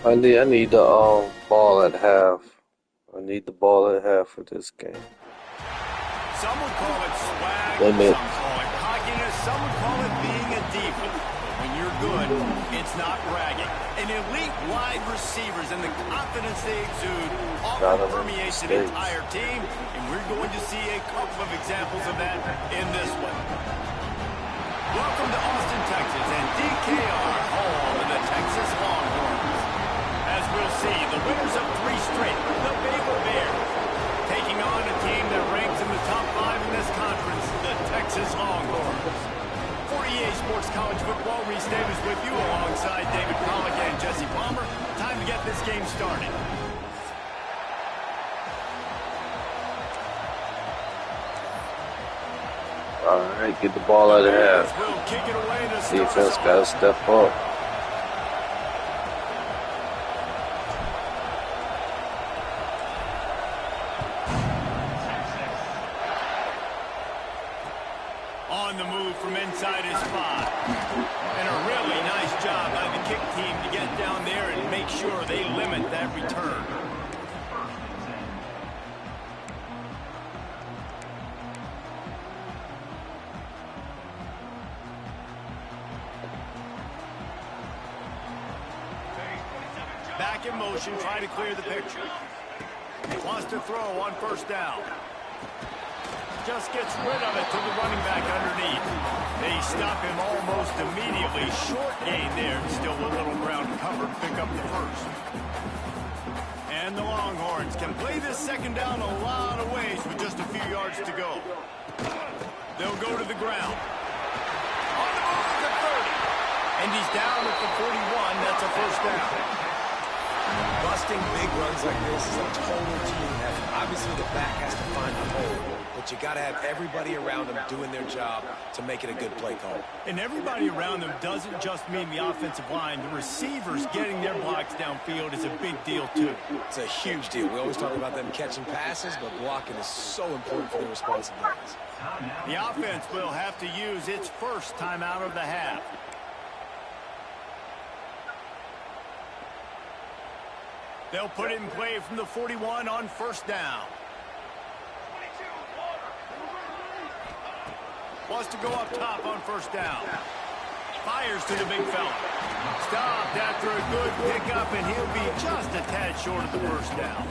I need the ball at half. I need the ball at half for this game. Some would call it swag, Limit. some call it cockiness, some would call it being a diva. But when you're good, it's not bragging. An elite wide receivers and the confidence they exude often permeates an entire team, and we're going to see a couple of examples of that in this one. Welcome to Austin, Texas, and DKR, home of the Texas Longhorns. As we'll see, the winners of 3 straight, the Baylor Bears, taking on a team that ranks in the top 5 in this conference, the Texas Longhorns. For EA Sports College Football, Reese Davis with you alongside David Pollack and Jesse Palmer. Time to get this game started. All right, get the ball out of half. We'll kick it away to Defense got to step up. On the move from inside his 5. And a really nice job by the kick team to get down there and make sure they limit that return. Back in motion, trying to clear the picture. Wants to throw on first down. Just gets rid of it to the running back underneath. They stop him almost immediately. Short gain there. Still a little ground cover. Pick up the first. And the Longhorns can play this second down a lot of ways with just a few yards to go. They'll go to the ground. On the move at the 30. And he's down at the 41. That's a first down. Busting big runs like this is a total team effort. Obviously, the back has to find the hole, but you got to have everybody around them doing their job to make it a good play call. And everybody around them doesn't just mean the offensive line. The receivers getting their blocks downfield is a big deal, too. It's a huge deal. We always talk about them catching passes, but blocking is so important for their responsibilities. The offense will have to use its first timeout of the half. They'll put it in play from the 41 on first down. Wants to go up top on first down. Fires to the big fella. Stopped after a good pickup, and he'll be just a tad short of the first down.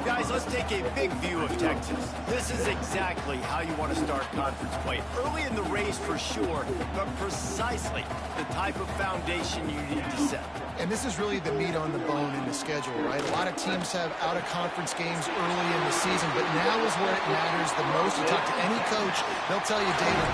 Guys, let's take a big view of Texas. This is exactly how you want to start conference play. Early in the race for sure, but precisely the type of foundation you need to set. And this is really the meat on the bone in the schedule, right? A lot of teams have out-of-conference games early in the season, but now is where it matters the most. You talk to any coach, they'll tell you, David,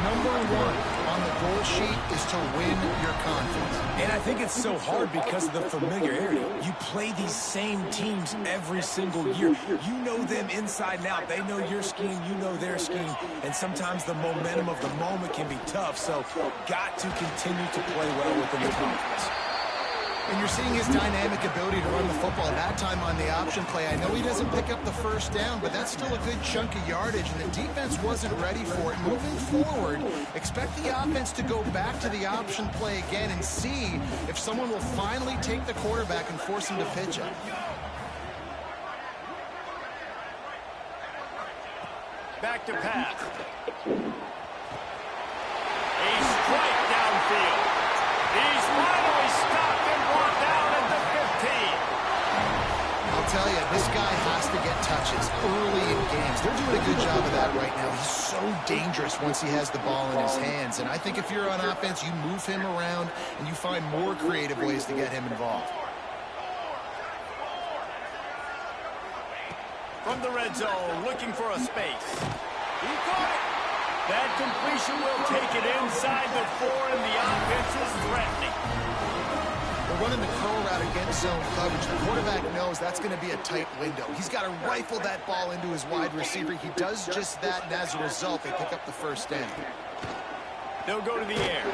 number 1 on the goal sheet is to win your conference. And I think it's so hard because of the familiarity. You play these same teams every single year. You know them inside and out. They know your scheme, you know their scheme, and sometimes the momentum of the moment can be tough, so got to continue to play well within the conference. And you're seeing his dynamic ability to run the football. That time on the option play, I know he doesn't pick up the first down, but that's still a good chunk of yardage, and the defense wasn't ready for it. Moving forward, expect the offense to go back to the option play again and see if someone will finally take the quarterback and force him to pitch it. Back to pass. A strike downfield. He's finally stopped and brought down at the 15. I'll tell you, this guy has to get touches early in games. They're doing a good job of that right now. He's so dangerous once he has the ball in his hands. And I think if you're on offense, you move him around and you find more creative ways to get him involved. From the red zone, looking for a space. He caught it. That completion will take it inside the 4, and the offense is threatening. They're running the curl route against zone coverage. The quarterback knows that's going to be a tight window. He's got to rifle that ball into his wide receiver. He does just that, and as a result, they pick up the first down. They'll go to the air.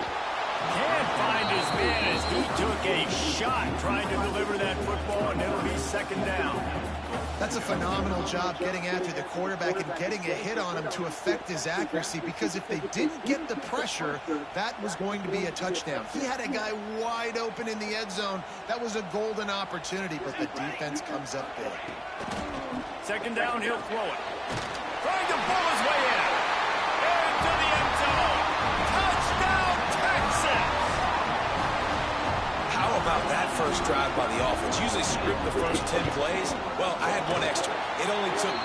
Can't find his man as he took a shot trying to deliver that football, and it'll be second down. That's a phenomenal job getting after the quarterback and getting a hit on him to affect his accuracy, because if they didn't get the pressure, that was going to be a touchdown. He had a guy wide open in the end zone. That was a golden opportunity, but the defense comes up big. Second down, he'll throw it. Trying to pull his way in. Into the end zone. Touchdown, Texas! How about that first drive by the offense? Usually script the first 10 plays. Well, I had one extra. It only took 9.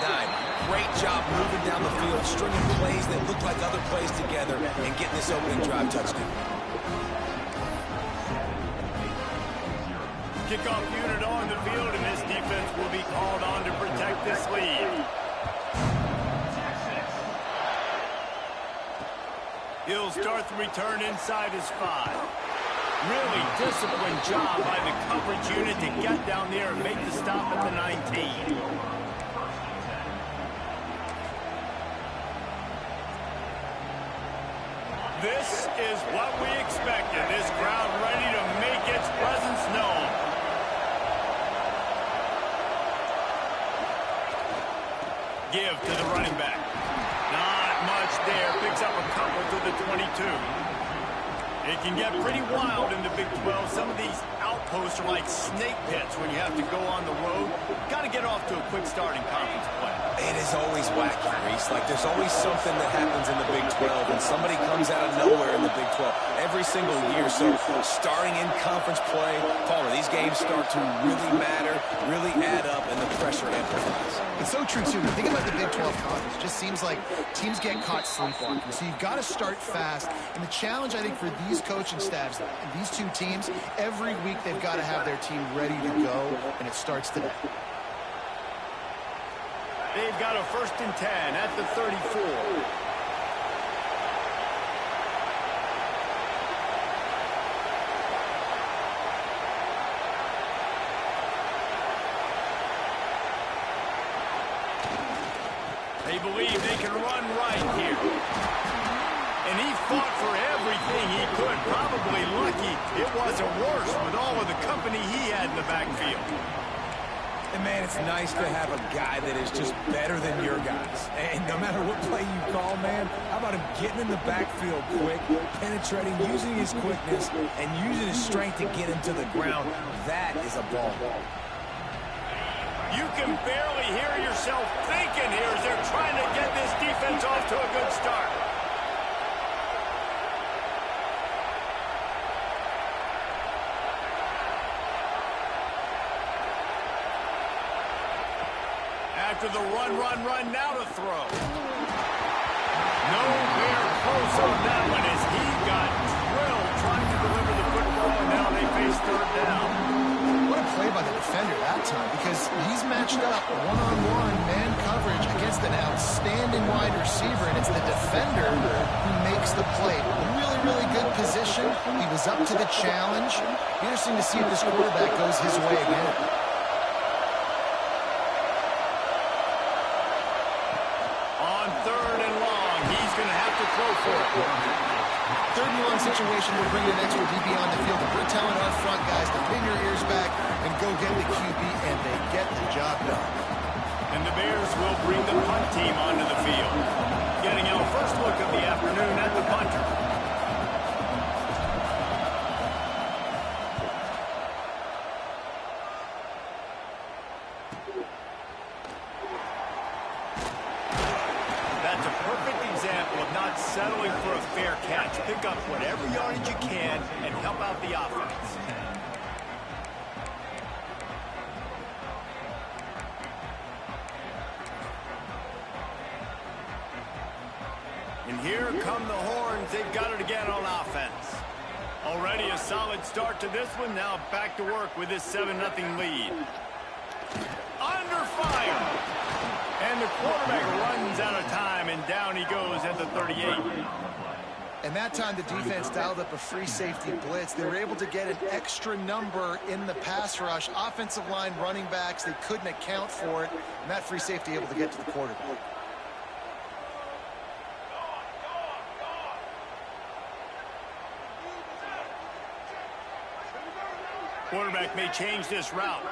Great job moving down the field, stringing plays that look like other plays together, and getting this opening drive touchdown. Kickoff unit on the field, and this defense will be called on to protect this lead. He'll start the return inside his 5. Really disciplined job by the coverage unit to get down there and make the stop at the 19. This is what we expected. This crowd ready to make its presence known. Give to the running back. Not much there. Picks up a couple to the 22. It can get pretty wild in the Big 12. Some of these outposts are like snake pits when you have to go on the road. Got to get off to a quick start in conference play. It is always wacky, Reese. Like, there's always something that happens in the Big 12, and somebody comes out of nowhere in the Big 12 every single year. So, starting in conference play, Palmer, these games start to really matter, really add up, and the pressure amplifies. It's so true, too. Think about the Big 12 conference. It just seems like teams get caught sleepwalking. So you've got to start fast. And the challenge, I think, for these coaching staffs, these two teams, every week they've got to have their team ready to go, and it starts today. They've got a 1st and 10 at the 34. They believe they can run right here. And he fought for everything he could. Probably lucky it wasn't worse with all of the company he had in the backfield. And, man, it's nice to have a guy that is just better than your guys. And no matter what play you call, man, how about him getting in the backfield quick, penetrating, using his quickness, and using his strength to get him to the ground. That is a ball. You can barely hear yourself thinking here as they're trying to get this defense off to a good start. After the run, now to throw. Nowhere close on that one as he got drilled trying to deliver the football, and now they face 3rd down. What a play by the defender that time, because he's matched up one-on-one man coverage against an outstanding wide receiver, and it's the defender who makes the play. Really, really good position. He was up to the challenge. Interesting to see if this quarterback goes his way again. On 3rd and long, he's going to have to throw for it. 3rd and long situation, we'll bring an extra DB on the field. We're telling our front guys to pin your ears back and go get the QB, and they get the job done. And the Bears will bring the punt team onto the field. Getting our first look of the afternoon at the punter. That's a perfect example of not settling for a fair catch. Pick up whatever yardage you can and help out the offense. And here come the horns. They've got it again on offense. Already a solid start to this one. Now back to work with this 7-0 lead. Under fire. And the quarterback runs out of time, and down he goes at the 38. And that time the defense dialed up a free safety blitz. They were able to get an extra number in the pass rush. Offensive line, running backs, they couldn't account for it. And that free safety able to get to the quarterback. Quarterback may change this route.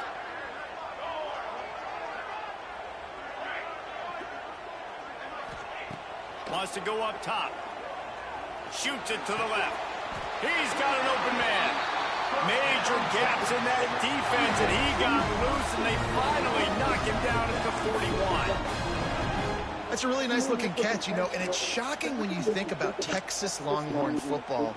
Wants to go up top. Shoots it to the left. He's got an open man. Major gaps in that defense, and he got loose, and they finally knock him down at the 41. That's a really nice-looking catch, you know, and it's shocking when you think about Texas Longhorn football.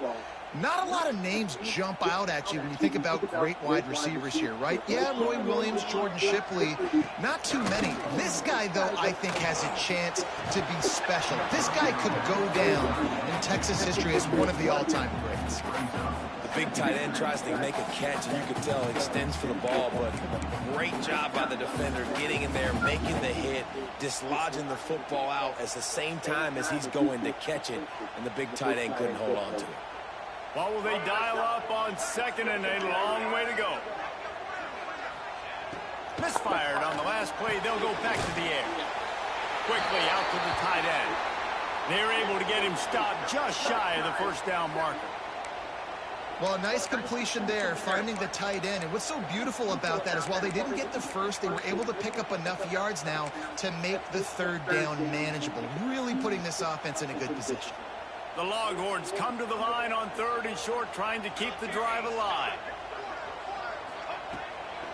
Not a lot of names jump out at you when you think about great wide receivers here, right? Yeah, Roy Williams, Jordan Shipley, not too many. This guy, though, I think has a chance to be special. This guy could go down in Texas history as one of the all-time greats. The big tight end tries to make a catch, and you can tell he extends for the ball, but great job by the defender getting in there, making the hit, dislodging the football out at the same time as he's going to catch it, and the big tight end couldn't hold on to it. What will they dial up on second, and a long way to go? Misfired on the last play. They'll go back to the air. Quickly out to the tight end. They're able to get him stopped just shy of the first down marker. Well, a nice completion there, finding the tight end. And what's so beautiful about that is while they didn't get the first, they were able to pick up enough yards now to make the third down manageable, really putting this offense in a good position. The Longhorns come to the line on 3rd and short, trying to keep the drive alive.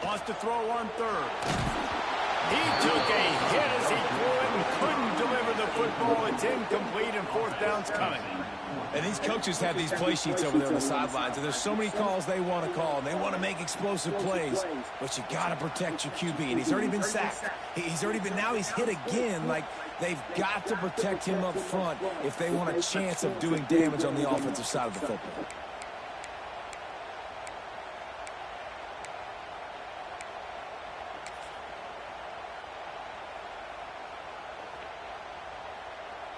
Wants to throw on 3rd. He took a hit as he threw it and couldn't deliver the football. It's incomplete, and 4th down's coming. And these coaches have these play sheets over there on the sidelines, and there's so many calls they want to call, and they want to make explosive plays, but you got to protect your QB, and he's already been sacked. Now he's hit again. Like, they've got to protect him up front if they want a chance of doing damage on the offensive side of the football.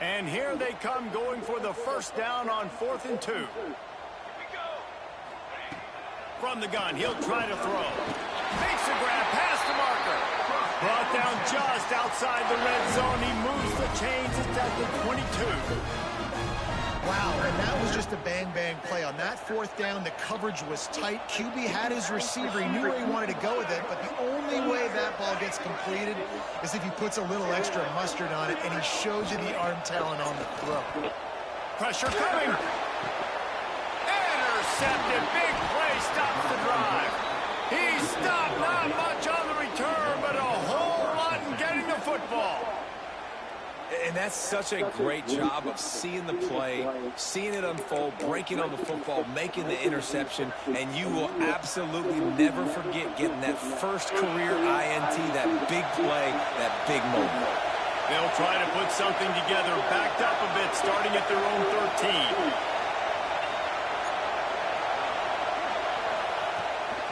And here they come, going for the first down on 4th and 2. From the gun, he'll try to throw. Makes a grab past the marker. Brought down just outside the red zone. He moves the chains. It's at the 22. Wow, and that was just a bang-bang play. On that 4th down, the coverage was tight. QB had his receiver. He knew where he wanted to go with it, but the only way that ball gets completed is if he puts a little extra mustard on it, and he shows you the arm talent on the throw. Pressure coming. Intercepted. Big play stops the drive. He stopped, not much on the return, but a whole lot in getting the football. And that's such a great job of seeing the play, seeing it unfold, breaking on the football, making the interception, and you will absolutely never forget getting that first career INT, that big play, that big moment. They'll try to put something together, backed up a bit, starting at their own 13.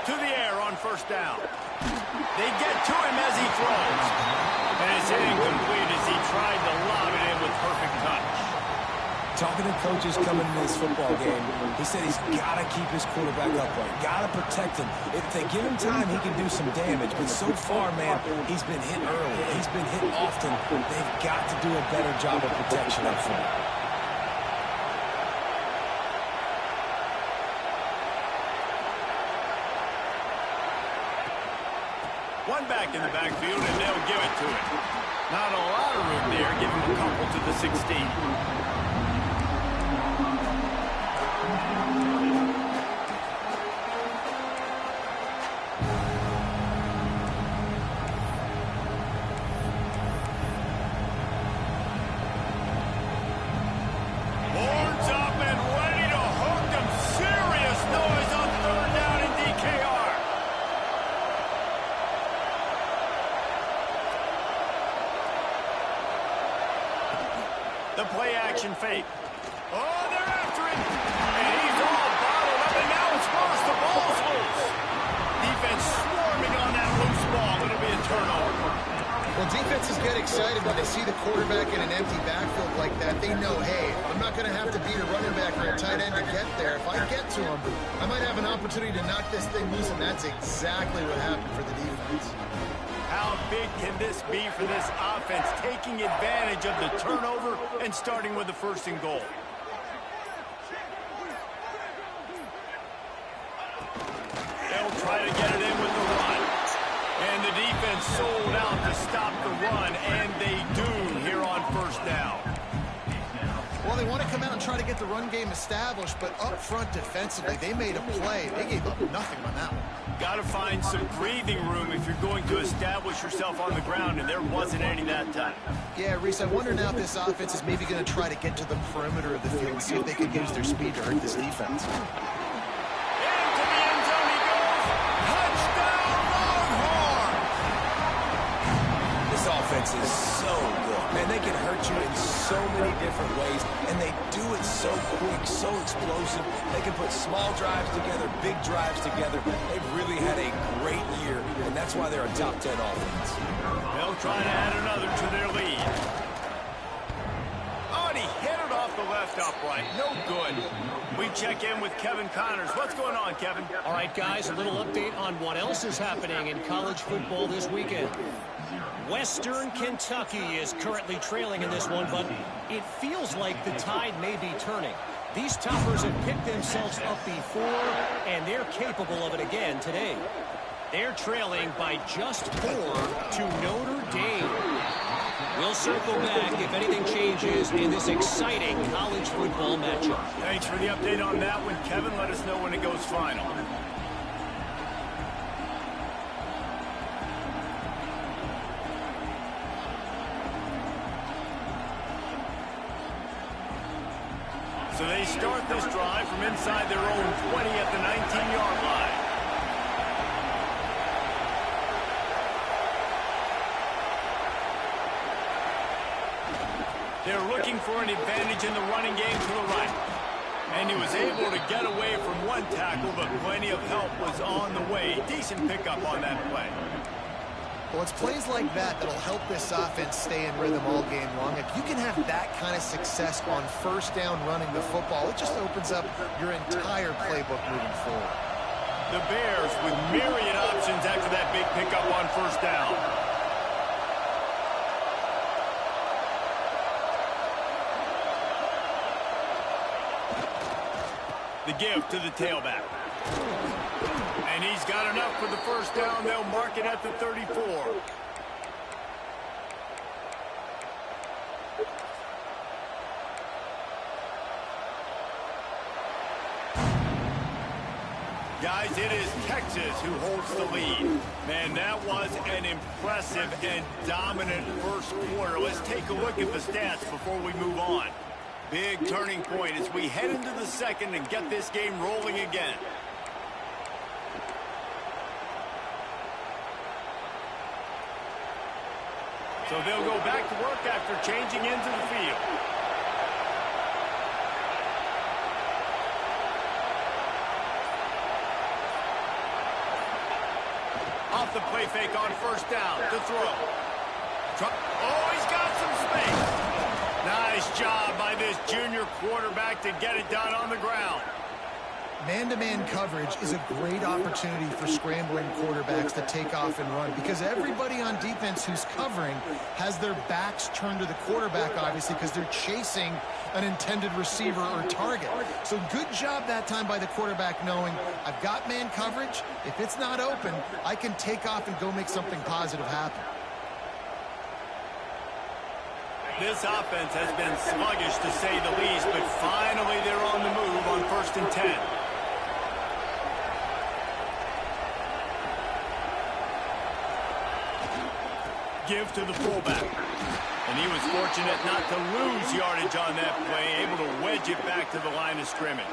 To the air on first down. They get to him as he throws. And it's incomplete as he tried to lob it in with perfect touch. Talking to coaches coming into this football game, he said he's got to keep his quarterback upright, got to protect him. If they give him time, he can do some damage. But so far, man, he's been hit early. He's been hit often. They've got to do a better job of protection up front. One back in the backfield, and they'll give it to him. Not a lot of room there. Give him a couple to the 16. Horns up and ready to hook them. Serious noise on 3rd down in DKR. The play action fake. Oh, they're after him. And he's all bottled up, and now it's lost. The ball's loose. Defense swarming on that loose ball. It'll be a turnover. Well, defenses get excited when they see the quarterback in an empty backfield like that. They know, hey, I'm not going to have to beat a running back or a tight end to get there. If I get to him, I might have an opportunity to knock this thing loose, and that's exactly what happened for the defense. How big can this be for this offense, taking advantage of the turnover and starting with the 1st and goal? They'll try to get it in with the run. And the defense sold out to stop the run, and they do here on 1st down. Well, they want to come out and try to get the run game established, but up front defensively, they made a play. They gave up nothing on that one. Got to find some breathing room if you're going to establish yourself on the ground, and there wasn't any that time. Yeah, Reese, I wonder now if this offense is maybe going to try to get to the perimeter of the field and see if they can use their speed to hurt this defense. Into the end zone he goes. Touchdown, Longhorn! This offense is so good. Man, they can hurt you in so many different ways, and they do it so quick, so explosive. They can put small drives together, big drives together. They've really had a great year, and that's why they're a top 10 offense. They'll try to add another to their lead. Oh, and he hit it off the left upright. No good. We check in with Kevin Connors. What's going on, Kevin? All right, guys, a little update on what else is happening in college football this weekend. Western Kentucky is currently trailing in this one, but it feels like the tide may be turning. These Toppers have picked themselves up before, and they're capable of it again today. They're trailing by just 4 to Notre Dame. We'll circle back if anything changes in this exciting college football matchup. Thanks for the update on that one, Kevin. Let us know when it goes final. So they start this drive from inside their own 20 at the 19-yard line. They're looking for an advantage in the running game to the right. And he was able to get away from one tackle, but plenty of help was on the way. Decent pickup on that play. Well, it's plays like that that'll help this offense stay in rhythm all game long. If you can have that kind of success on first down running the football, it just opens up your entire playbook moving forward. The Bears with myriad options after that big pickup on first down. The give to the tailback. And he's got enough for the first down. They'll mark it at the 34. Guys, it is Texas who holds the lead. Man, that was an impressive and dominant first quarter. Let's take a look at the stats before we move on. Big turning point as we head into the second and get this game rolling again. So they'll go back to work after changing into the field. Off the play fake on first down to throw. Oh, he's got some space. Nice job by this junior quarterback to get it done on the ground. Man-to-man coverage is a great opportunity for scrambling quarterbacks to take off and run because everybody on defense who's covering has their backs turned to the quarterback, obviously, because they're chasing an intended receiver or target. So good job that time by the quarterback knowing I've got man coverage. If it's not open, I can take off and go make something positive happen. This offense has been sluggish to say the least, but finally they're on the move on 1st and 10. Give to the fullback. And he was fortunate not to lose yardage on that play, able to wedge it back to the line of scrimmage.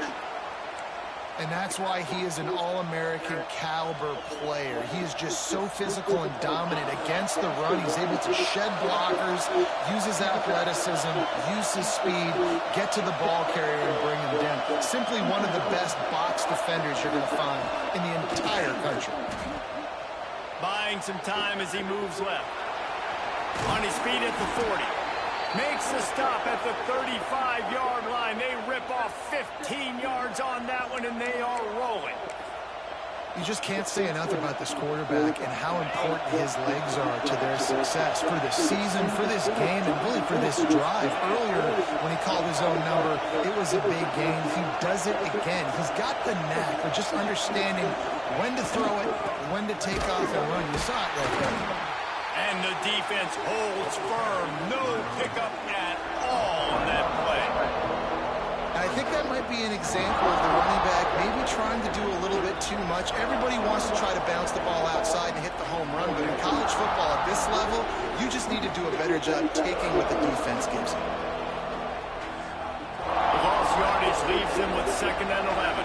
And that's why he is an All-American caliber player. He is just so physical and dominant against the run. He's able to shed blockers, use his athleticism, use his speed, get to the ball carrier and bring him down. Simply one of the best box defenders you're going to find in the entire country. Buying some time as he moves left. On his feet at the 40. Makes the stop at the 35-yard line. They rip off 15 yards on that one, and they are rolling. You just can't say enough about this quarterback and how important his legs are to their success for this season, for this game, and really for this drive. Earlier, when he called his own number, it was a big game. He does it again. He's got the knack of just understanding when to throw it, when to take off and run. You saw it right there. And the defense holds firm. No pickup at all on that play. might be an example of the running back maybe trying to do a little bit too much. Everybody wants to try to bounce the ball outside and hit the home run, but in college football at this level, you just need to do a better job taking what the defense gives you. The lost yardage leaves him with 2nd and 11.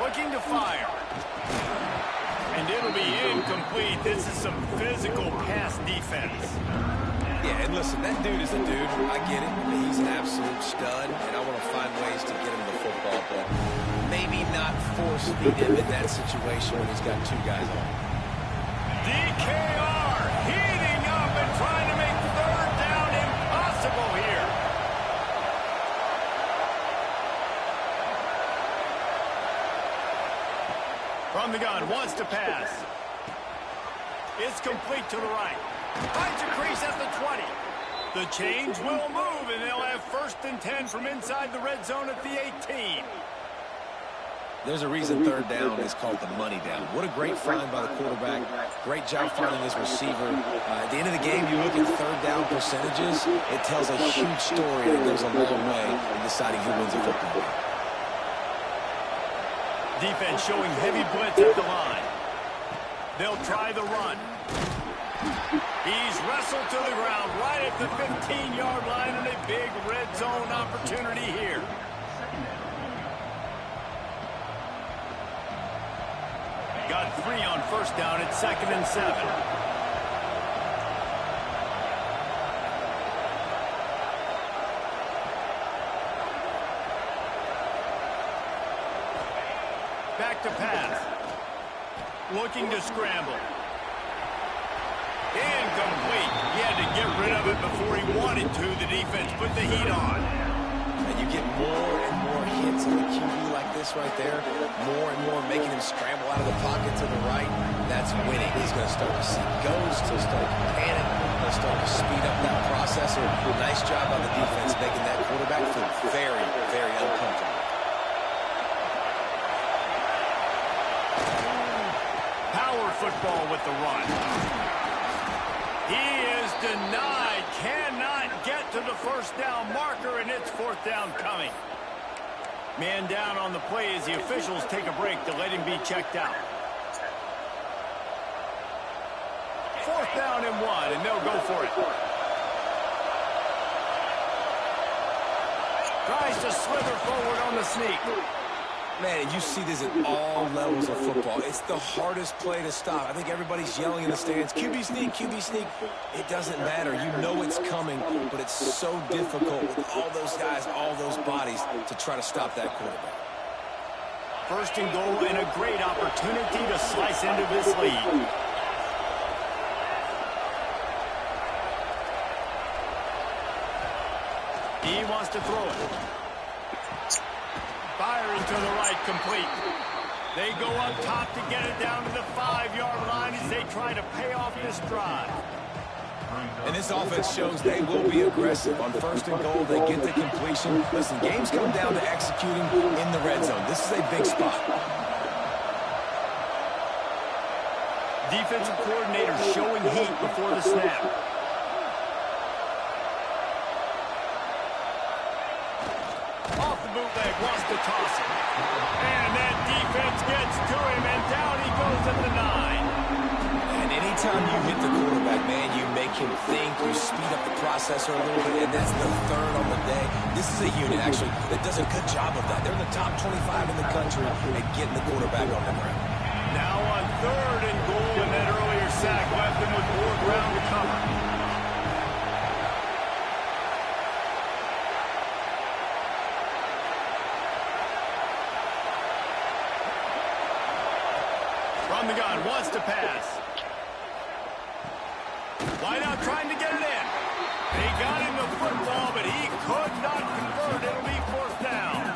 Looking to fire. And it'll be incomplete. This is some physical pass defense. Yeah, and listen, that dude is a dude. I get it. He's an absolute stud, and I want to find ways to get him the football, but maybe not force feed him in that situation when he's got 2 guys on. DKR heating up and trying to make 3rd down impossible here. From the gun, wants to pass. It's complete to the right. Finds a crease at the 20. The chains will move, and they'll have 1st and 10 from inside the red zone at the 18. There's a reason 3rd down is called the money down. What a great find by the quarterback. Great job finding his receiver. At the end of the game, you look at 3rd down percentages, it tells a huge story and it goes a long way in deciding who wins a football game. Defense showing heavy blitz at the line. They'll try the run. He's wrestled to the ground right at the 15-yard line, and a big red zone opportunity here. Got 3 on 1st down at 2nd and 7. Back to pass. Looking to scramble. Incomplete. He had to get rid of it before he wanted to. The defense put the heat on. And you get more and more hits on the QB like this right there. More and more making him scramble out of the pocket to the right. That's winning. He's going to start to see ghosts. He'll start to panic. He'll start to speed up that processor. Nice job on the defense making that quarterback feel very, very uncomfortable. Power football with the run. He is denied. Cannot get to the 1st down marker, and it's 4th down coming. Man down on the play as the officials take a break to let him be checked out. 4th down and 1, and they'll go for it. Tries to slither forward on the sneak. Man, you see this at all levels of football. It's the hardest play to stop. I think everybody's yelling in the stands, QB sneak, QB sneak. It doesn't matter. You know it's coming, but it's so difficult with all those guys, all those bodies to try to stop that quarterback. 1st and goal, and a great opportunity to slice into this lead. He wants to throw it. Firing to the right, complete. They go up top to get it down to the 5-yard line as they try to pay off this drive. And this offense shows they will be aggressive. On 1st and goal, they get the completion. Listen, games come down to executing in the red zone. This is a big spot. Defensive coordinator showing heat before the snap. Off the bootleg, wants to toss it. And that defense gets to him, and down he goes at the 9. And anytime you hit the quarterback, man, you make him think, you speed up the processor a little bit, and that's the 3rd on the day. This is a unit, actually, that does a good job of that. They're in the top 25 in the country at getting the quarterback on the ground. Now on 3rd and goal, and that earlier sack left him with more ground to cover. From the gun, wants to pass. Wide out trying to get it in. They got him the football, but he could not convert. It'll be 4th down.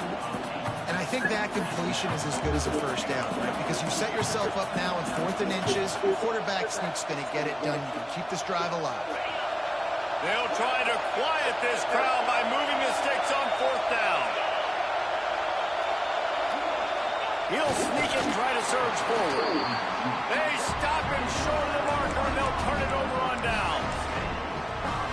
And I think that completion is as good as a 1st down, right? Because you set yourself up now in 4th and inches. Quarterback sneak's going to get it done. You can keep this drive alive. They'll try to quiet this crowd by moving the sticks on 4th down. He'll sneak and try to surge forward. They stop him short of the marker, and they'll turn it over on down.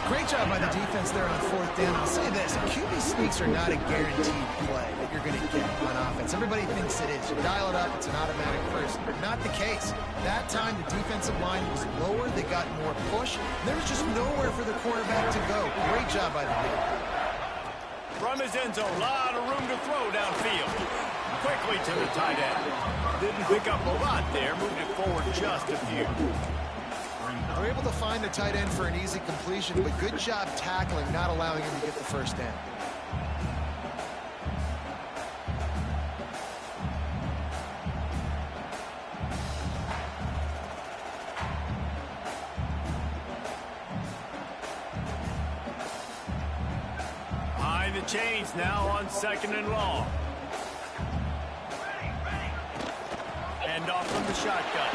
Great job by the defense there on fourth down. I'll say this, QB sneaks are not a guaranteed play that you're going to get on offense. Everybody thinks it is. You dial it up, it's an automatic first. Not the case. That time, the defensive line was lower. They got more push. There was just nowhere for the quarterback to go. Great job by the defense. From his end zone, a lot of room to throw downfield. Quickly to the tight end. Didn't pick up a lot there. Moved it forward just a few. We're able to find the tight end for an easy completion, but good job tackling, not allowing him to get the first down. Behind the chains now on 2nd and long. And off from the shotgun.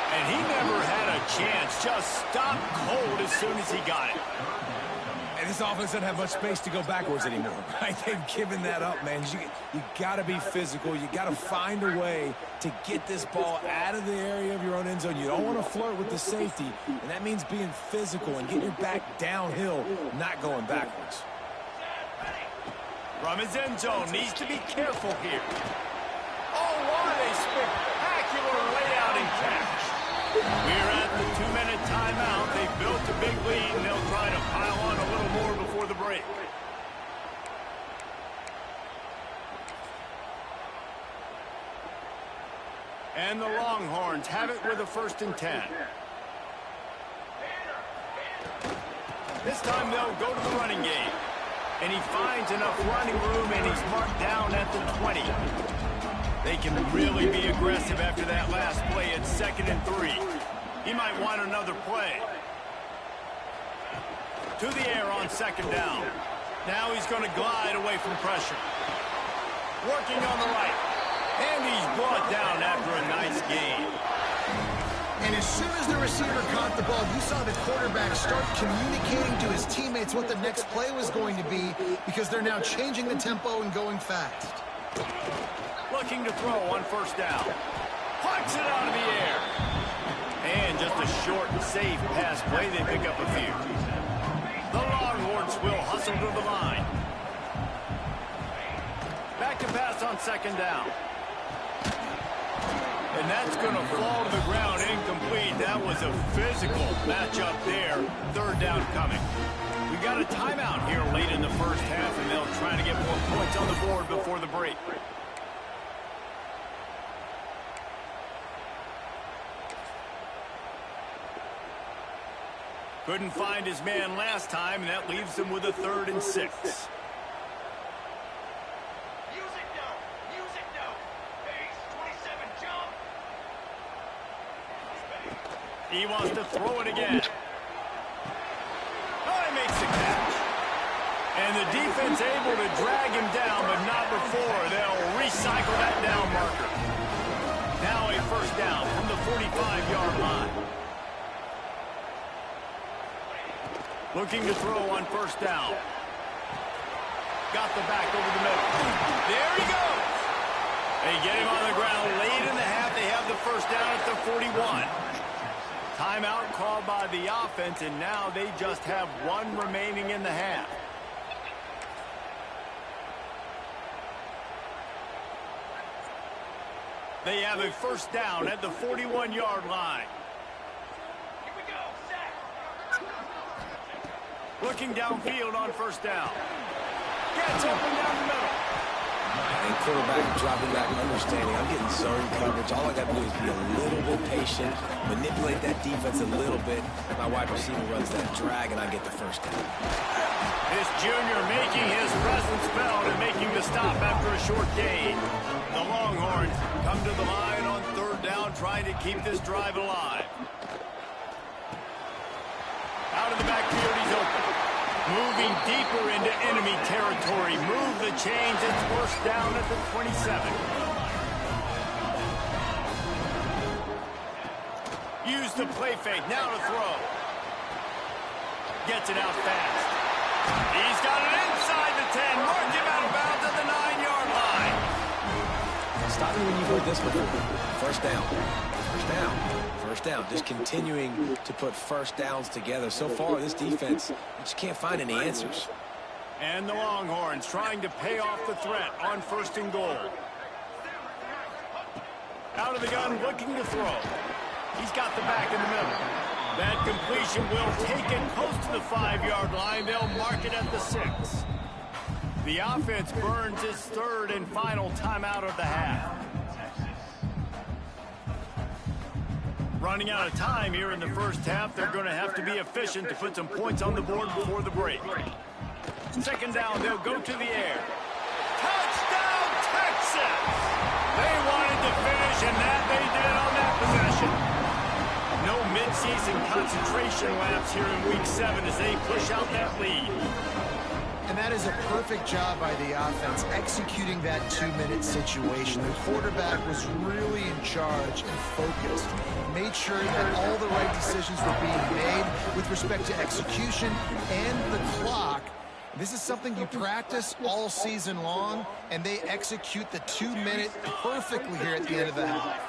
And he never had a chance. Just stopped cold as soon as he got it. And this offense doesn't have much space to go backwards anymore, right? They've given that up, man. You got to be physical. You got to find a way to get this ball out of the area of your own end zone. You don't want to flirt with the safety, and that means being physical and getting your back downhill, not going backwards. From his end zone, needs to be careful here. Oh, what a spectacular layout and catch. We're at the 2-minute timeout. They've built a big lead, and they'll try to pile on a little more before the break. And the Longhorns have it with a 1st and 10. This time they'll go to the running game. And he finds enough running room, and he's marked down at the 20. They can really be aggressive after that last play at 2nd and 3. He might want another play. To the air on 2nd down. Now he's going to glide away from pressure. Working on the right. And he's brought down after a nice gain. And as soon as the receiver caught the ball, you saw the quarterback start communicating to his teammates what the next play was going to be, because they're now changing the tempo and going fast. Looking to throw on 1st down. Plucks it out of the air. And just a short and safe pass play. They pick up a few. The Longhorns will hustle to the line. Back to pass on 2nd down. And that's going to fall to the ground incomplete. That was a physical matchup there. 3rd down coming. We got a timeout here late in the 1st half, and they'll try to get more points on the board before the break. Couldn't find his man last time, and that leaves him with a 3rd and 6. He wants to throw it again. Oh, he makes the catch. And the defense able to drag him down, but not before. They'll recycle that down marker. Now a 1st down from the 45-yard line. Looking to throw on 1st down. Got the back over the middle. There he goes. They get him on the ground late in the half. They have the 1st down at the 41. Timeout called by the offense, and now they just have 1 remaining in the half. They have a 1st down at the 41-yard line. Here we go, set. Looking downfield on 1st down. Gets open down the middle. And quarterback dropping back and understanding. I'm getting zone coverage. All I got to do is be a little bit patient, manipulate that defense a little bit. My wide receiver runs that drag, and I get the 1st down. This junior making his presence felt and making the stop after a short gain. The Longhorns come to the line on 3rd down, trying to keep this drive alive. Out of the backfield, he's open. Moving deeper into enemy territory. Move the chains. It's 1st down at the 27. Use the play fake. Now to throw. Gets it out fast. He's got it inside the 10. Mark him out of bounds at the 9-yard line. Stop me when you've heard this before. First down. First down. First down. Just continuing to put first downs together. So far, this defense, you just can't find any answers. And the Longhorns trying to pay off the threat on 1st and goal. Out of the gun, looking to throw. He's got the back in the middle. That completion will take it close to the 5-yard line. They'll mark it at the 6. The offense burns its 3rd and final timeout of the half. Running out of time here in the first half. They're going to have to be efficient to put some points on the board before the break. 2nd down, they'll go to the air. Touchdown, Texas! They wanted to finish, and that they did on that possession. No mid-season concentration laps here in Week 7 as they push out that lead. And that is a perfect job by the offense, executing that 2-minute situation. The quarterback was really in charge and focused. Made sure that all the right decisions were being made with respect to execution and the clock. This is something you practice all season long, and they execute the 2-minute perfectly here at the end of the half.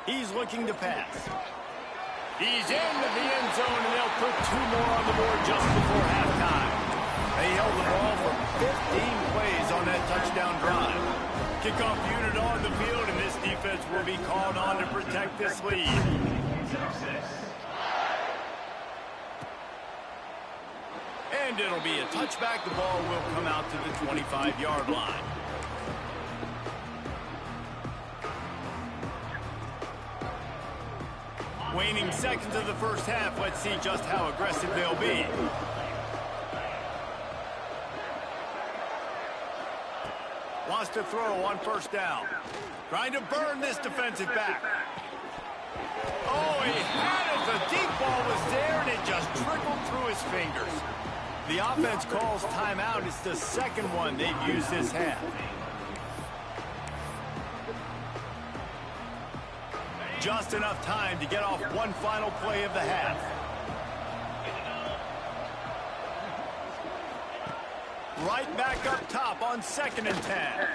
He's looking to pass. He's into the end zone, and they'll put 2 more on the board just before halftime. They held the ball for 15 plays on that touchdown drive. Kickoff unit on the field, and this defense will be called on to protect this lead. And it'll be a touchback. The ball will come out to the 25-yard line. Waning seconds of the first half. Let's see just how aggressive they'll be. Wants to throw on 1st down. Trying to burn this defensive back. Oh, he had it. The deep ball was there, and it just trickled through his fingers. The offense calls timeout. It's the 2nd one they've used this half. Just enough time to get off one final play of the half. Right back up top on 2nd and 10.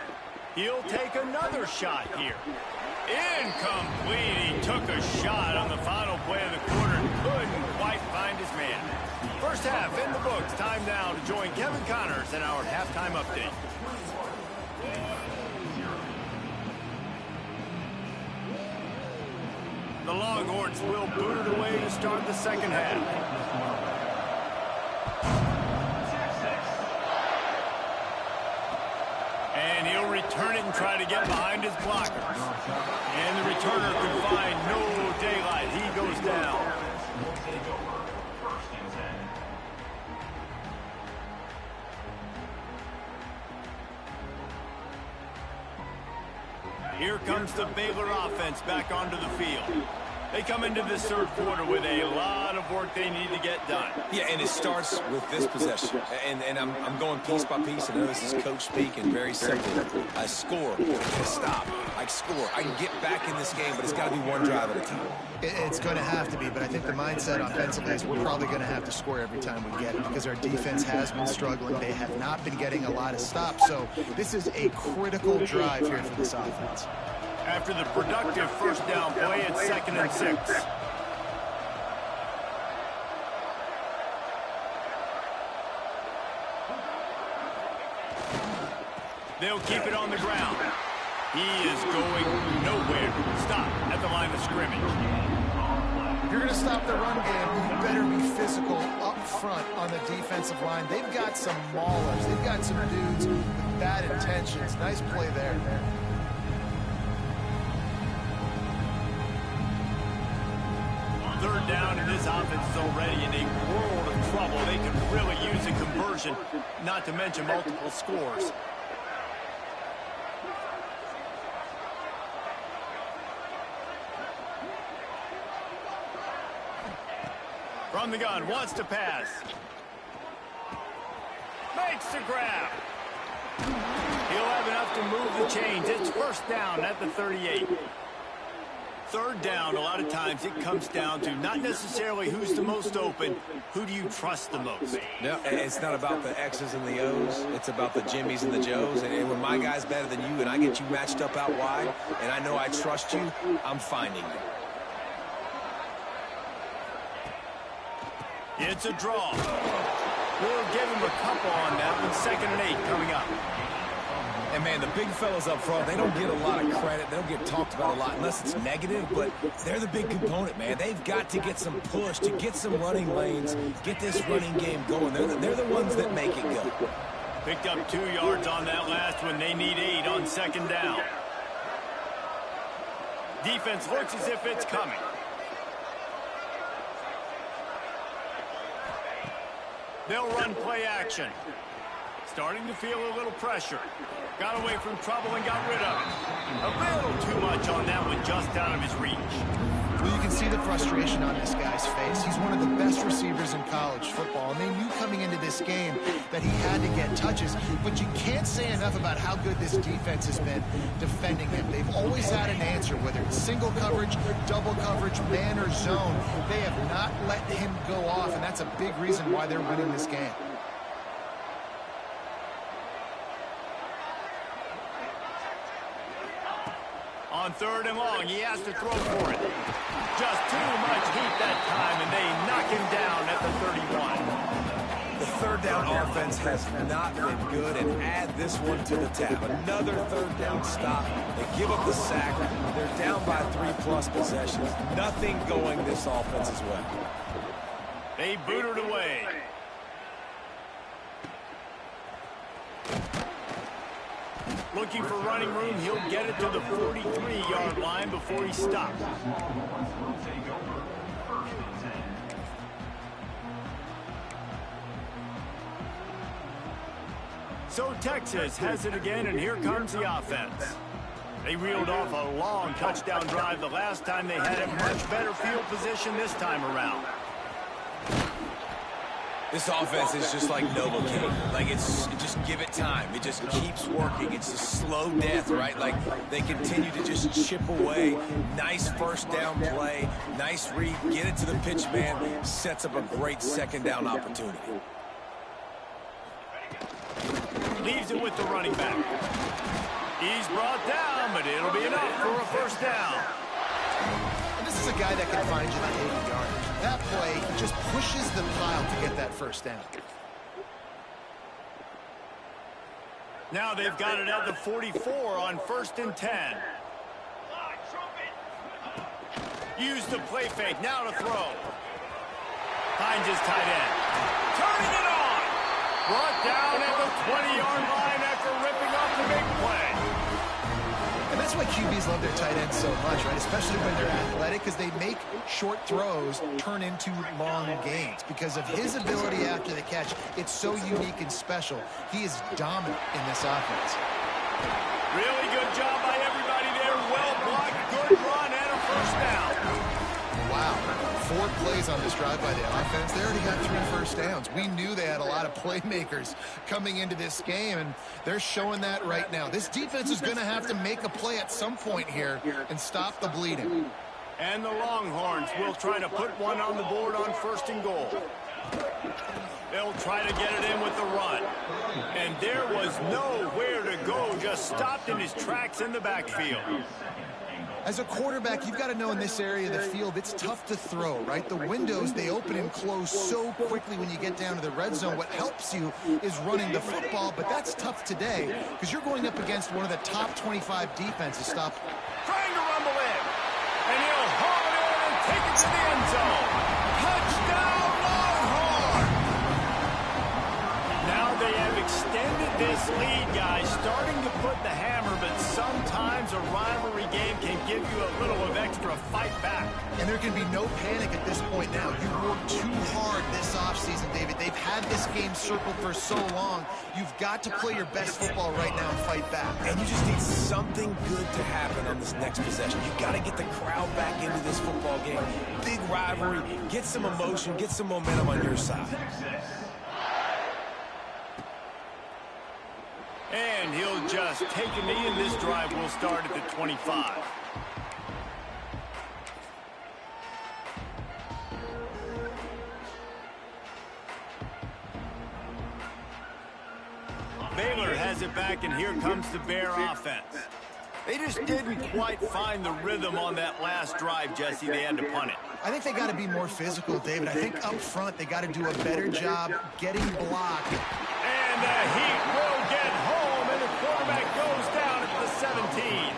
He'll take another shot here. Incomplete. He took a shot on the final play of the quarter and couldn't quite find his man. First half in the books. Time now to join Kevin Connors in our halftime update. The Longhorns will boot it away to start the 2nd half. And he'll return it and try to get behind his blockers. And the returner can find no daylight. He goes down. Here comes the Baylor offense back onto the field. They come into this 3rd quarter with a lot of work they need to get done. Yeah, and it starts with this possession. And I'm going piece by piece. I know this is coach speak and very simple. I score, I stop, I score. I can get back in this game, but it's got to be one drive at a time. It's going to have to be, but I think the mindset offensively is we're probably going to have to score every time we get it because our defense has been struggling. They have not been getting a lot of stops, so this is a critical drive here for this offense. After the productive 1st down play, it's 2nd and 6. They'll keep it on the ground. He is going nowhere. Stop at the line of scrimmage. If you're going to stop the run game, you better be physical up front on the defensive line. They've got some maulers. They've got some dudes with bad intentions. Nice play there. 3rd down, and this offense is already in a world of trouble. They could really use a conversion, not to mention multiple scores. From the gun, wants to pass. Makes the grab. He'll have enough to move the chains. It's 1st down at the 38. third down, a lot of times it comes down to not necessarily who's the most open, who do you trust the most? No, it's not about the X's and the O's. It's about the Jimmies and the Joes. And when my guy's better than you and I get you matched up out wide and I know I trust you, I'm finding you. It's a draw. We'll give him a couple on that one. 2nd and 8 coming up. And, man, the big fellas up front, they don't get a lot of credit. They don't get talked about a lot unless it's negative, but they're the big component, man. They've got to get some push, to get some running lanes, get this running game going. They're the ones that make it go. Picked up 2 yards on that last one. They need 8 on 2nd down. Defense looks as if it's coming. They'll run play action. Starting to feel a little pressure. Got away from trouble and got rid of it. A little too much on that one, just out of his reach. Well, you can see the frustration on this guy's face. He's one of the best receivers in college football, and they knew coming into this game that he had to get touches, but you can't say enough about how good this defense has been defending him. They've always had an answer, whether it's single coverage, double coverage, man or zone. They have not let him go off, and that's a big reason why they're winning this game. On 3rd and long, he has to throw for it. Just too much heat that time, and they knock him down at the 31. The 3rd down offense has not been good, and add this one to the tab. Another 3rd down stop. They give up the sack. They're down by 3+ possessions. Nothing going this offense's way. They boot it away. Looking for running room. He'll get it to the 43-yard line before he stops. So Texas has it again, and here comes the offense. They reeled off a long touchdown drive the last time. They had a much better field position this time around. This offense is just like Novocaine. Like, just give it time. It just keeps working. It's a slow death, right? Like, they continue to just chip away. Nice 1st down play. Nice read. Get it to the pitch man. Sets up a great 2nd down opportunity. Leaves it with the running back. He's brought down, but it'll be enough for a 1st down. And this is a guy that can find you the 80 yards. That play, he just pushes the pile to get that 1st down. Now they've got it at the 44 on 1st and 10. Use the play fake, now to throw. Finds his tight end. Turning it on! Brought down at the 20-yard line after ripping off the big play. And that's why QBs love their tight ends so much, right? Especially when they're athletic, because they make short throws turn into long gains. Because of his ability after the catch, it's so unique and special. He is dominant in this offense. Really good job by everybody there. Well blocked, good run, and a 1st down. Wow. 4 plays on this drive by the offense. They already got 3 1st downs. We knew they had a lot of playmakers coming into this game, and they're showing that right now. This defense is going to have to make a play at some point here and stop the bleeding. And the Longhorns will try to put one on the board on 1st and goal. They'll try to get it in with the run. And there was nowhere to go, just stopped in his tracks in the backfield. As a quarterback, you've got to know in this area of the field, it's tough to throw, right? The windows, they open and close so quickly when you get down to the red zone. What helps you is running the football, but that's tough today because you're going up against one of the top 25 defenses. Stop. Trying to rumble in. And he'll haul it in and take it to the end zone. Touchdown, Longhorn! Now they have extended this lead, guys, starting to put the hammer, but sometimes a rivalry game can give you a little of extra fight back. And there can be no panic at this point now. You worked too hard this offseason, David. They've had this game circled for so long. You've got to play your best football right now and fight back. And you just need something good to happen on this next possession. You got to get the crowd back into this football game. Big rivalry. Get some emotion. Get some momentum on your side. And he'll just take a knee, and this drive will start at the 25. Baylor has it back, and here comes the Bear offense. They just didn't quite find the rhythm on that last drive, Jesse. They had to punt it. I think they got to be more physical, David. I think up front they got to do a better job getting blocked. And the Heat will get home, and the quarterback goes down at the 17.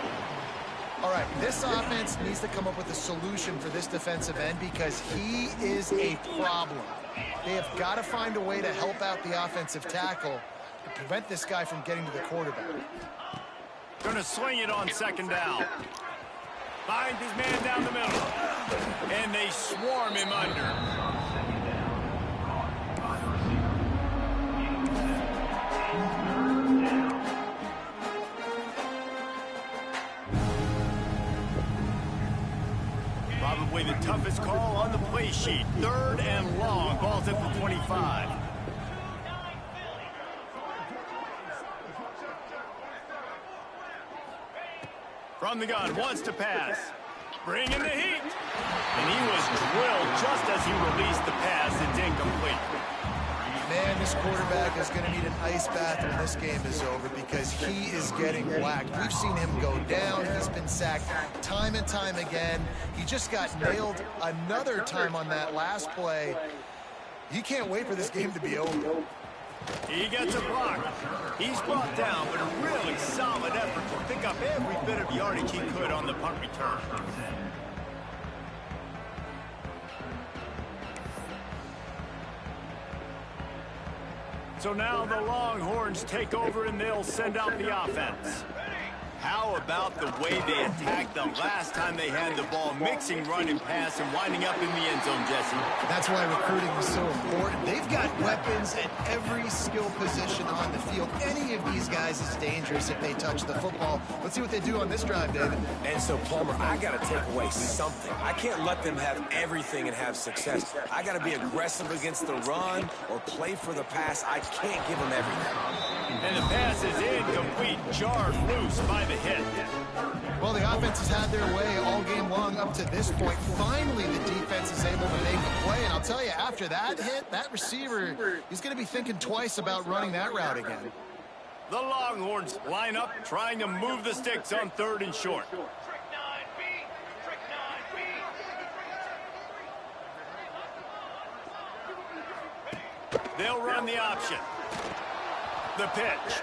All right, this offense needs to come up with a solution for this defensive end because he is a problem. They have got to find a way to help out the offensive tackle to prevent this guy from getting to the quarterback. Going to swing it on second down. Finds his man down the middle. And they swarm him under. Probably the toughest call on the play sheet. 3rd and long. Ball's at the 25. From the gun, wants to pass. Bring in the heat. And he was drilled just as he released the pass. It's incomplete. Man, this quarterback is going to need an ice bath when this game is over because he is getting whacked. We've seen him go down. He's been sacked time and time again. He just got nailed another time on that last play. He can't wait for this game to be over. He gets a block. He's brought down, but a really solid effort to pick up every bit of yardage he could on the punt return. So now the Longhorns take over and they'll send out the offense. How about the way they attacked the last time they had the ball, mixing run and pass and winding up in the end zone, Jesse? That's why recruiting is so important. They've got weapons at every skill position on the field. Any of these guys is dangerous if they touch the football. Let's see what they do on this drive, David. And so, Palmer, I got to take away something. I can't let them have everything and have success. I got to be aggressive against the run or play for the pass. I can't give them everything. And the pass is incomplete, jarred loose by the hit. Well, the offense has had their way all game long up to this point. Finally, the defense is able to make a play. And I'll tell you, after that hit, that receiver, he's going to be thinking twice about running that route again. The Longhorns line up, trying to move the sticks on 3rd and short. They'll run the option. The pitch.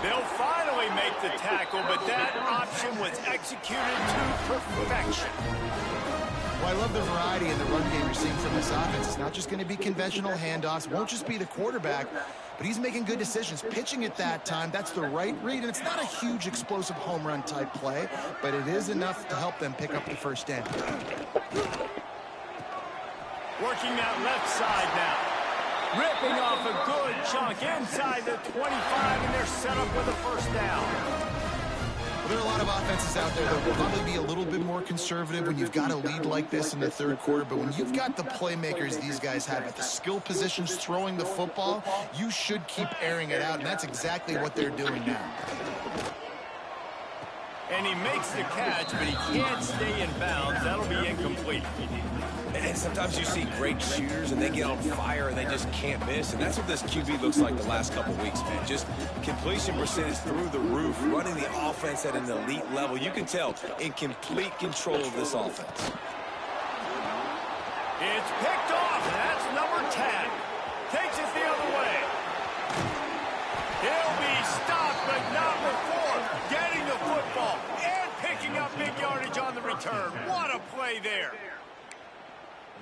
They'll finally make the tackle, but that option was executed to perfection. Well, I love the variety in the run game you're seeing from this offense. It's not just going to be conventional handoffs. It won't just be the quarterback, but he's making good decisions. Pitching at that time, that's the right read, and it's not a huge explosive home run type play, but it is enough to help them pick up the first down. Working that left side now. Ripping off a good chunk inside the 25, and they're set up with a first down. Well, there are a lot of offenses out there that will probably be a little bit more conservative when you've got a lead like this in the 3rd quarter, but when you've got the playmakers these guys have at the skill positions throwing the football, you should keep airing it out, and that's exactly what they're doing now. And he makes the catch, but he can't stay in bounds. That'll be incomplete. And sometimes you see great shooters and they get on fire and they just can't miss. And that's what this QB looks like the last couple weeks, man. Just completion percentage through the roof, running the offense at an elite level. You can tell in complete control of this offense. It's picked off, and that's number 10. Takes it the other way. He'll be stopped, but not before getting the football and picking up big yardage on the return. What a play there.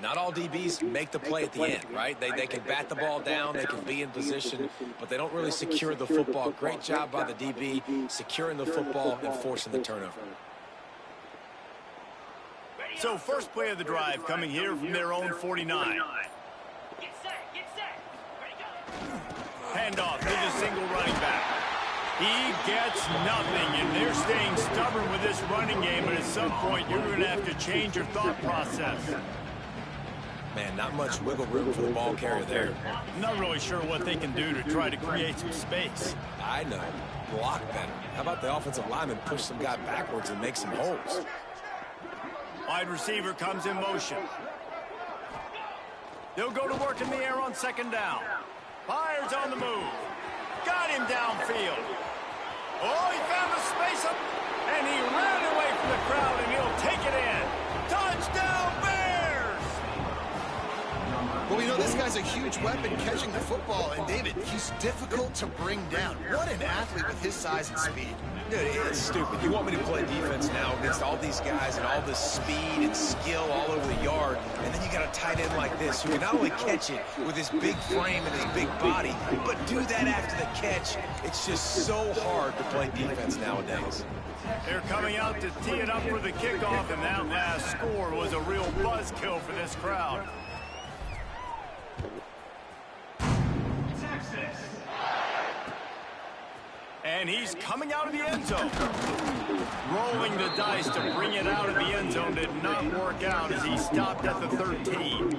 Not all DBs make the play at the end, right? They can bat the ball down, they can be in position, but they don't really secure the football. Great job by the DB securing the football and forcing the turnover. So first play of the drive coming here from their own 49. Handoff to the single running back. He gets nothing, and they're staying stubborn with this running game, but at some point you're going to have to change your thought process. Man, not much wiggle room for the ball carrier there. Not really sure what they can do to try to create some space. I know. Block better. How about the offensive lineman push some guy backwards and make some holes? Wide receiver comes in motion. They'll go to work in the air on second down. Fires on the move. Got him downfield. Oh, he found the space up, and he ran away from the crowd, and he'll take it in. Touchdown, Bears! Well, we know this guy's a huge weapon catching the football, and David, he's difficult to bring down. What an athlete with his size and speed. Dude, it's stupid. You want me to play defense now against all these guys and all this speed and skill all over the yard, and then you got a tight end like this who can not only catch it with his big frame and his big body, but do that after the catch. It's just so hard to play defense nowadays. They're coming out to tee it up for the kickoff, and that last score was a real buzzkill for this crowd. And he's coming out of the end zone. Rolling the dice to bring it out of the end zone did not work out as he stopped at the 13.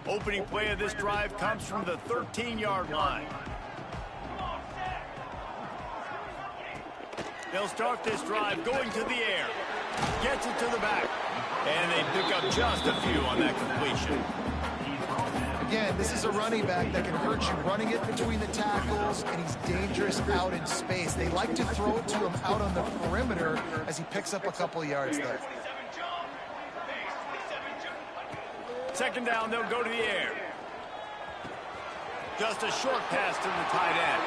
Opening play of this drive comes from the 13-yard line. They'll start this drive going to the air. Gets it to the back. And they pick up just a few on that completion. Again, this is a running back that can hurt you running it between the tackles, and he's dangerous out in space. They like to throw it to him out on the perimeter as he picks up a couple of yards there. Second down, they'll go to the air. Just a short pass to the tight end.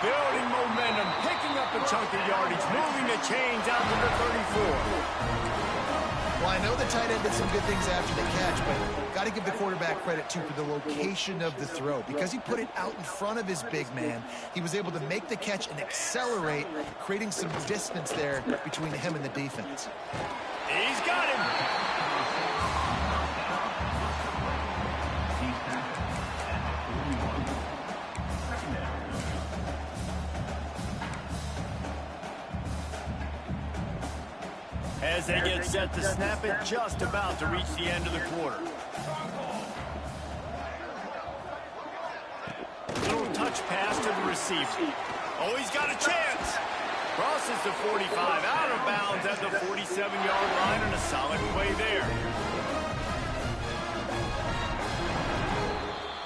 Building momentum, picking up a chunk of yardage, moving the chains out to the 34. Well, I know the tight end did some good things after the catch, but got to give the quarterback credit, too, for the location of the throw. Because he put it out in front of his big man, he was able to make the catch and accelerate, creating some distance there between him and the defense. He's got him. As they get set to snap it, just about to reach the end of the quarter. Little touch pass to the receiver. Oh, he's got a chance. Crosses the 45, out of bounds at the 47-yard line, and a solid play there.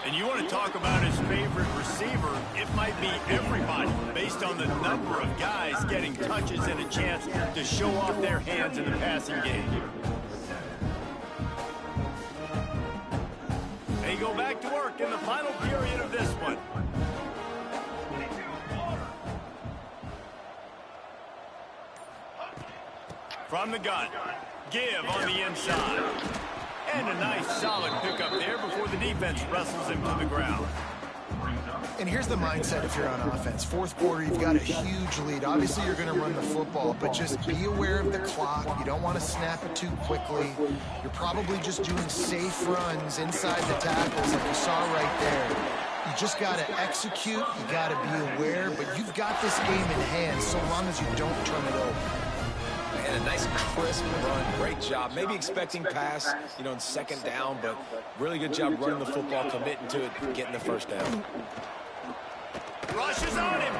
And you want to talk about his favorite receiver, it might be everybody, based on the number of guys getting touches and a chance to show off their hands in the passing game. They go back to work in the final period of this one. From the gun, give on the inside. And a nice solid pickup there before the defense wrestles him to the ground. And here's the mindset if you're on offense. Fourth quarter, you've got a huge lead. Obviously, you're going to run the football, but just be aware of the clock. You don't want to snap it too quickly. You're probably just doing safe runs inside the tackles like you saw right there. You just got to execute. You got to be aware, but you've got this game in hand so long as you don't turn it over. And a nice crisp run. Great job. Maybe expecting pass, in second down, but really good job running the football, committing to it, getting the first down. Rushes on him.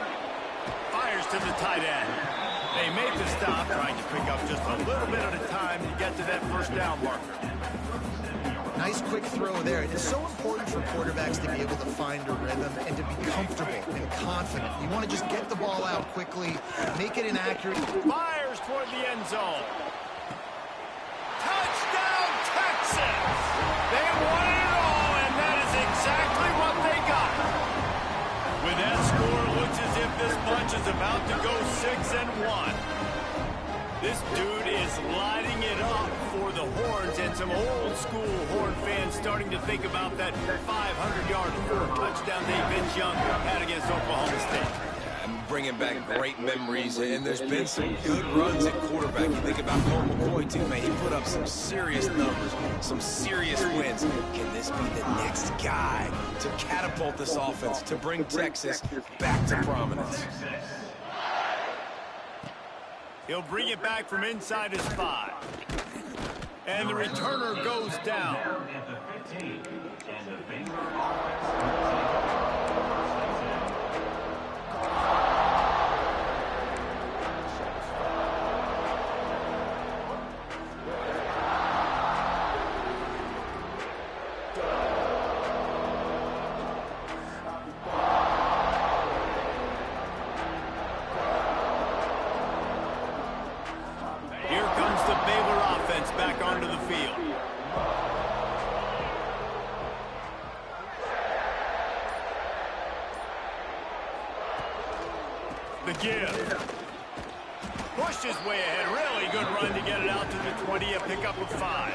Fires to the tight end. They make the stop, trying to pick up just a little bit at a time to get to that first down marker. Nice quick throw there. It's so important for quarterbacks to be able to find a rhythm and to be comfortable and confident. You want to just get the ball out quickly, make it inaccurate. Fires toward the end zone. Touchdown, Texas! They wanted it all, and that is exactly what they got. With that score, it looks as if this bunch is about to go 6-1. This dude is lighting it up for the Horns, and some old-school Horn fans starting to think about that 500-yard touchdown Dave Vince Young had against Oklahoma State. I'm bringing back great memories, and there's been some good runs at quarterback. You think about Cole McCoy, too, man. He put up some serious numbers, some serious wins. Can this be the next guy to catapult this offense, to bring Texas back to prominence? He'll bring it back from inside his 5. And the returner goes down. offense back onto the field. The give. Pushed his way ahead. Really good run to get it out to the 20. A pickup of 5.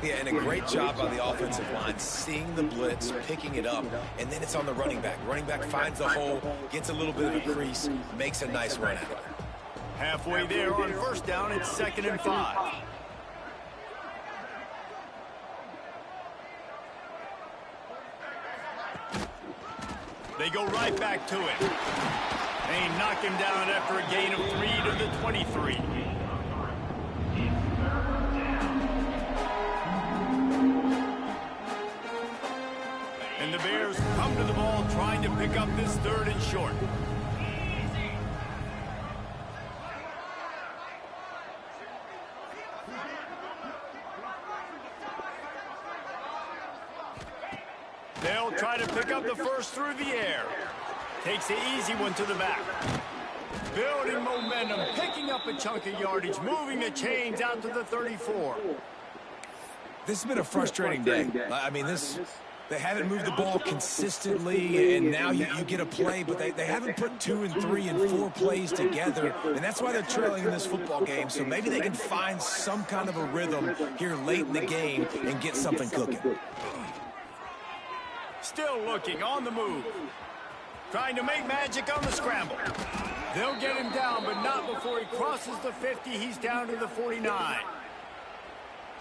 Yeah, and a great job on the offensive line, seeing the blitz, picking it up, and then it's on the running back. Running back finds the hole, gets a little bit of a crease, makes a nice run out of it. Halfway there on first down, it's 2nd and 5. They go right back to it. They knock him down after a gain of 3 to the 23. And the Bears come to the ball trying to pick up this 3rd and short. They'll try to pick up the first through the air. Takes the easy one to the back. Building momentum, picking up a chunk of yardage, moving the chains out to the 34. This has been a frustrating day. I mean, they haven't moved the ball consistently, and now you get a play, but they haven't put 2 and 3 and 4 plays together, and that's why they're trailing in this football game. So maybe they can find some kind of a rhythm here late in the game and get something cooking. Still looking on the move. Trying to make magic on the scramble. They'll get him down, but not before he crosses the 50. He's down to the 49.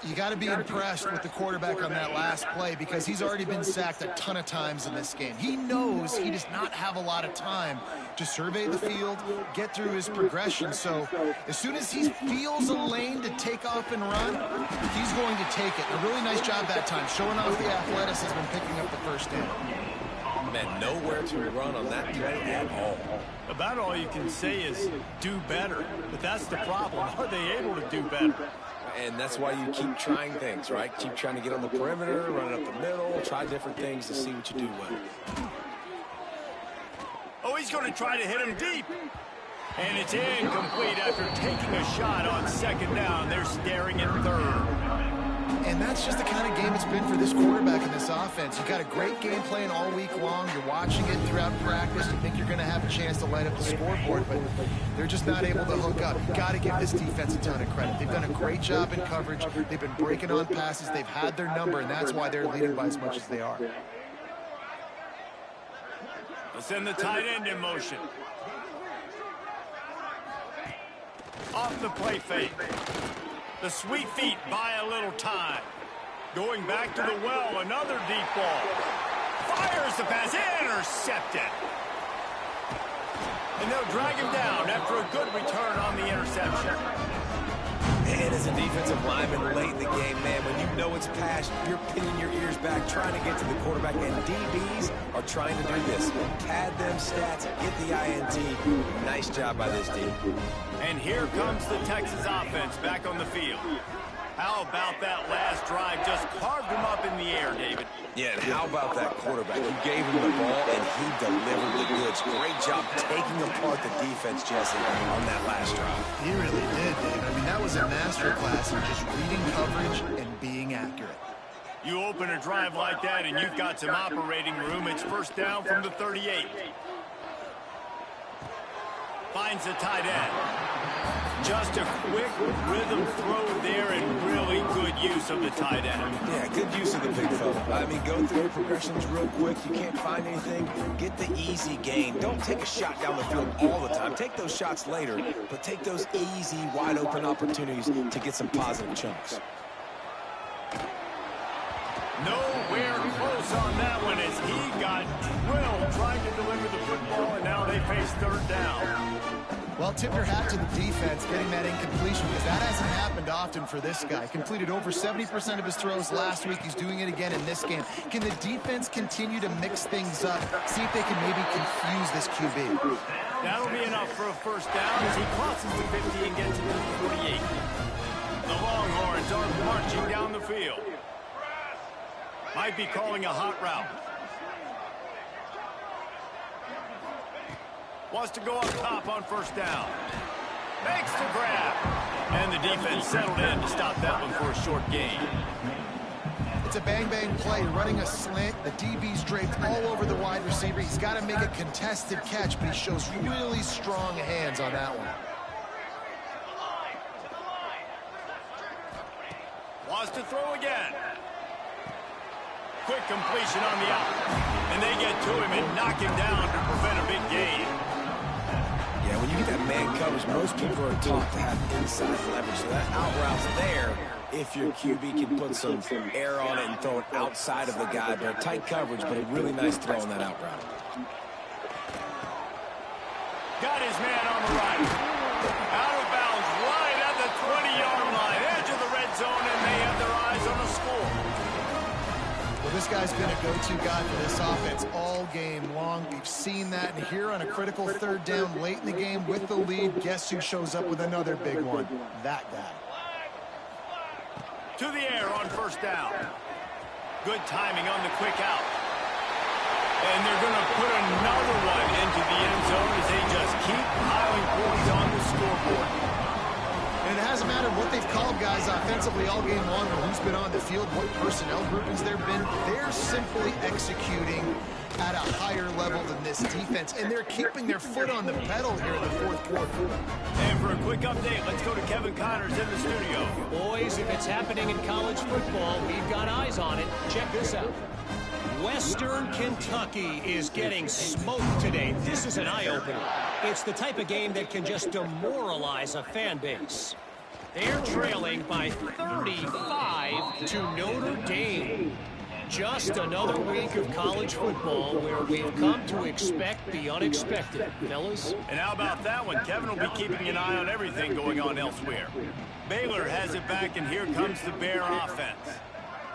You got to be impressed with the quarterback on that last play because he's already been sacked a ton of times in this game. He knows he does not have a lot of time to survey the field, get through his progression. So as soon as he feels a lane to take off and run, he's going to take it. A really nice job that time, showing off the athleticism and picking up the first down. Man, nowhere to run on that play at all. About all you can say is do better. But that's the problem. Are they able to do better? And that's why you keep trying things, right? Keep trying to get on the perimeter, run up the middle, try different things to see what you do well. Oh, he's going to try to hit him deep. And it's incomplete after taking a shot on 2nd down. They're staring at 3rd. And that's just the kind of game it's been for this quarterback in this offense. You've got a great game plan all week long. You're watching it throughout practice. You think you're going to have a chance to light up the scoreboard, but they're just not able to hook up. You've got to give this defense a ton of credit. They've done a great job in coverage. They've been breaking on passes. They've had their number, and that's why they're leading by as much as they are. Let's send the tight end in motion. Off the play fake. The sweet feet buy a little time. Going back to the well, another deep ball. Fires the pass, intercepted. And they'll drag him down after a good return on the interception. And as a defensive lineman late in the game, man, when you know it's past, you're pinning your ears back, trying to get to the quarterback, and DBs are trying to do this. Pad them stats, get the INT. Nice job by this team. And here comes the Texas offense back on the field. How about that last drive? Just carved him up in the air, David. Yeah, and how about that quarterback? You gave him the ball, and he delivered the goods. Great job taking apart the defense, Jesse, on that last drive. He really did, Dave. I mean, that was a masterclass in just reading coverage and being accurate. You open a drive like that, and you've got some operating room. It's 1st down from the 38. Finds the tight end. Just a quick rhythm throw there and really good use of the tight end. Yeah, good use of the big fella. I mean, go through your progressions real quick. You can't find anything. Get the easy gain. Don't take a shot down the field all the time. Take those shots later, but take those easy, wide-open opportunities to get some positive chunks. Nowhere close on that one as he got drilled trying to deliver the football, and now they face 3rd down. Well, tip your hat to the defense getting that incompletion because that hasn't happened often for this guy. Completed over 70% of his throws last week. He's doing it again in this game. Can the defense continue to mix things up? See if they can maybe confuse this QB. That'll be enough for a 1st down as he crosses the 50 and gets it to the 48. The Longhorns are marching down the field. Might be calling a hot route. Wants to go up top on 1st down. Makes the grab. And the defense settled in to stop that one for a short gain. It's a bang-bang play, running a slant. The DB's draped all over the wide receiver. He's got to make a contested catch, but he shows really strong hands on that one. Wants to throw again. Quick completion on the out. And they get to him and knock him down to prevent a big gain. Yeah, when you get that man coverage, most people are taught to have inside leverage. So that out route's there if your QB can put some air on it and throw it outside of the guy. But tight coverage, but a really nice throw on that out route. Got his man on the right. Out of bounds, right at the 20-yard line. Edge of the red zone, and they have their eyes on the score. Well, this guy's been a go-to guy for this offense all game long. We've seen that. And here on a critical third down late in the game with the lead, guess who shows up with another big one? That guy. To the air on first down. Good timing on the quick out. And they're going to put another one into the end zone as they just keep piling points on the scoreboard. And it hasn't mattered what they've called guys offensively all game long or who's been on the field, what personnel groupings there have been. They're simply executing at a higher level than this defense, and they're keeping their foot on the pedal here in the fourth quarter. And for a quick update, let's go to Kevin Connors in the studio. Boys, if it's happening in college football, we've got eyes on it. Check this out. Western Kentucky is getting smoked today. This is an eye-opener. It's the type of game that can just demoralize a fan base. They're trailing by 35 to Notre Dame. Just another week of college football where we've come to expect the unexpected, fellas. And how about that one? Kevin will be keeping an eye on everything going on elsewhere. Baylor has it back, and here comes the Bear offense.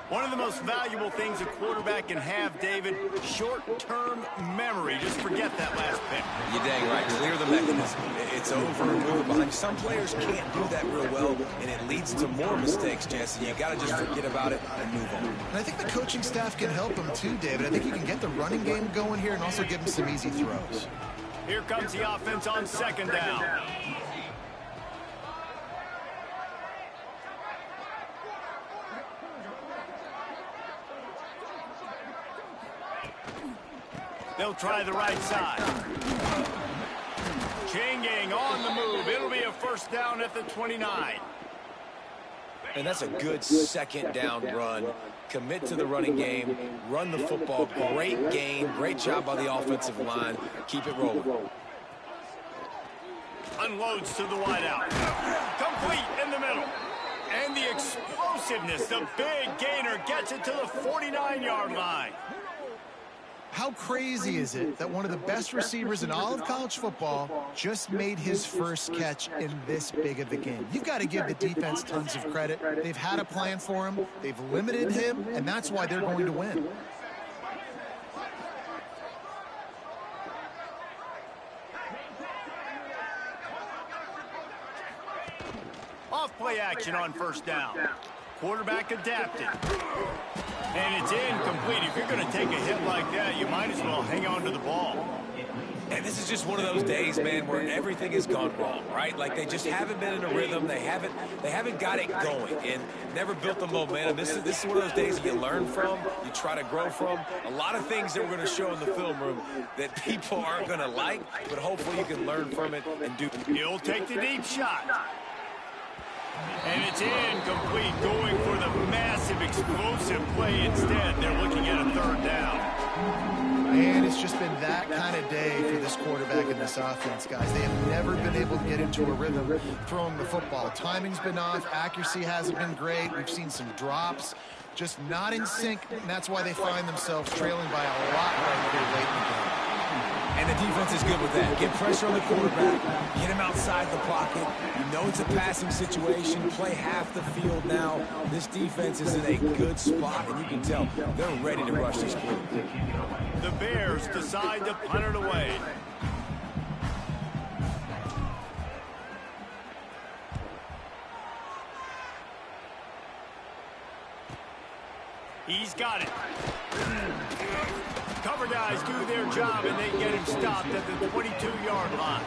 One of the most valuable things a quarterback can have, David, short-term memory. Just forget that last pick. You're dang right. Clear the mechanism. It's over and move behind. Some players can't do that real well, and it leads to more mistakes, Jesse. You got to just forget about it and move on. And I think the coaching staff can help him too, David. I think you can get the running game going here and also give him some easy throws. Here comes the offense on second down. They'll try the right side. Chain gang on the move. It'll be a first down at the 29. And that's a good second down run. Commit to the running game. Run the football. Great gain. Great job by the offensive line. Keep it rolling. Unloads to the wideout. Complete in the middle. And the explosiveness, the big gainer gets it to the 49-yard line. How crazy is it that one of the best receivers in all of college football just made his first catch in this big of a game? You've got to give the defense tons of credit. They've had a plan for him. They've limited him, and that's why they're going to win. Off-play action on first down. Quarterback adapted. And it's incomplete. If you're going to take a hit like that, you might as well hang on to the ball. And this is just one of those days, man, where everything has gone wrong, right? Like they just haven't been in a rhythm. They haven't got it going and never built the momentum. This is one of those days you learn from, you try to grow from. A lot of things that we're going to show in the film room that people aren't going to like, but hopefully you can learn from it and do. He'll take the deep shot. And it's incomplete, going for the massive explosive play instead. They're looking at a third down. And it's just been that kind of day for this quarterback and this offense, guys. They have never been able to get into a rhythm throwing the football. Timing's been off. Accuracy hasn't been great. We've seen some drops. Just not in sync, and that's why they find themselves trailing by a lot right here late in the game. And the defense is good with that. Get pressure on the quarterback. Get him outside the pocket. You know it's a passing situation. Play half the field now. This defense is in a good spot, and you can tell they're ready to rush this quarterback. The Bears decide to punt it away. He's got it. Cover guys do their job, and they get him stopped at the 22-yard line.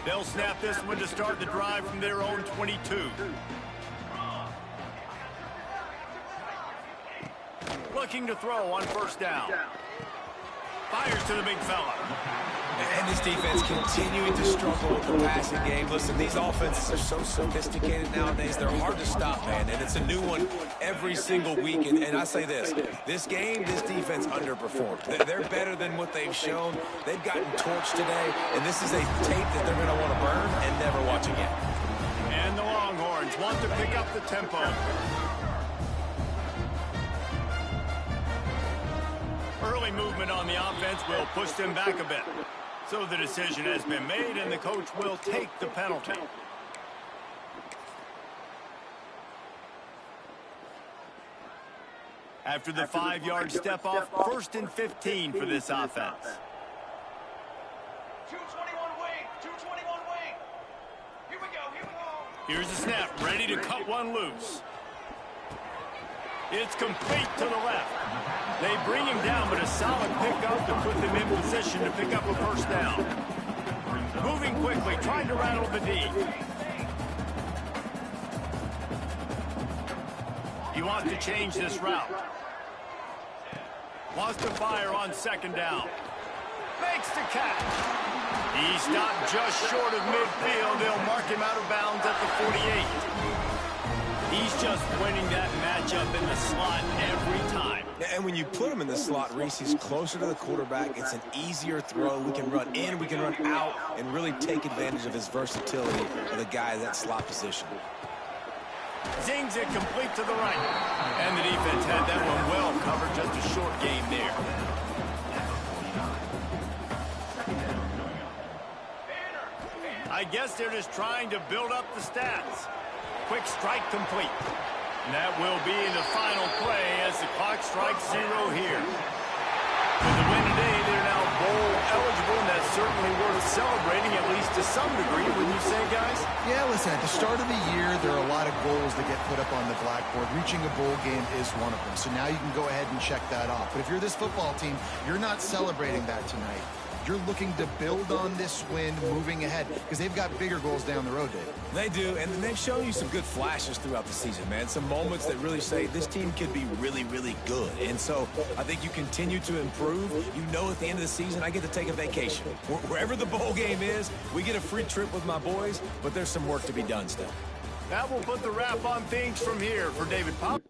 They'll snap this one to start the drive from their own 22. Looking to throw on first down. Fires to the big fella. And this defense continuing to struggle with the passing game. Listen, these offenses are so sophisticated nowadays. They're hard to stop, man. And it's a new one every single week. And I say this game, this defense underperformed. They're better than what they've shown. They've gotten torched today. And this is a tape that they're going to want to burn and never watch again. And the Longhorns want to pick up the tempo. Early movement on the offense will push them back a bit. So the decision has been made, and the coach will take the penalty. After the 5-yard step off, 1st and 15 for this offense. 221 wing, 221 wing. Here we go. Here's the snap, ready to cut one loose. It's complete to the left. They bring him down, but a solid pickup to put them in position to pick up a first down. Moving quickly, trying to rattle the D. He wants to change this route. Wants to fire on 2nd down. Makes the catch. He stopped just short of midfield. They'll mark him out of bounds at the 48. He's just winning that matchup in the slot every time. And when you put him in the slot, Reese, he's closer to the quarterback. It's an easier throw. We can run in, we can run out, and really take advantage of his versatility of the guy in that slot position. Zings it complete to the right. And the defense had that one well covered. Just a short game there. I guess they're just trying to build up the stats. Quick strike complete. And that will be the final play as the clock strikes 0 here. With the win today, they're now bowl eligible, and that's certainly worth celebrating, at least to some degree, wouldn't you say, guys? Yeah, listen, at the start of the year, there are a lot of goals that get put up on the blackboard. Reaching a bowl game is one of them. So now you can go ahead and check that off. But if you're this football team, you're not celebrating that tonight. You're looking to build on this win moving ahead because they've got bigger goals down the road, Dave. They do, and they've shown you some good flashes throughout the season, man. Some moments that really say this team could be really, really good. And so I think you continue to improve. You know at the end of the season, I get to take a vacation. Wherever the bowl game is, we get a free trip with my boys, but there's some work to be done still. That will put the wrap on things from here for David Pop.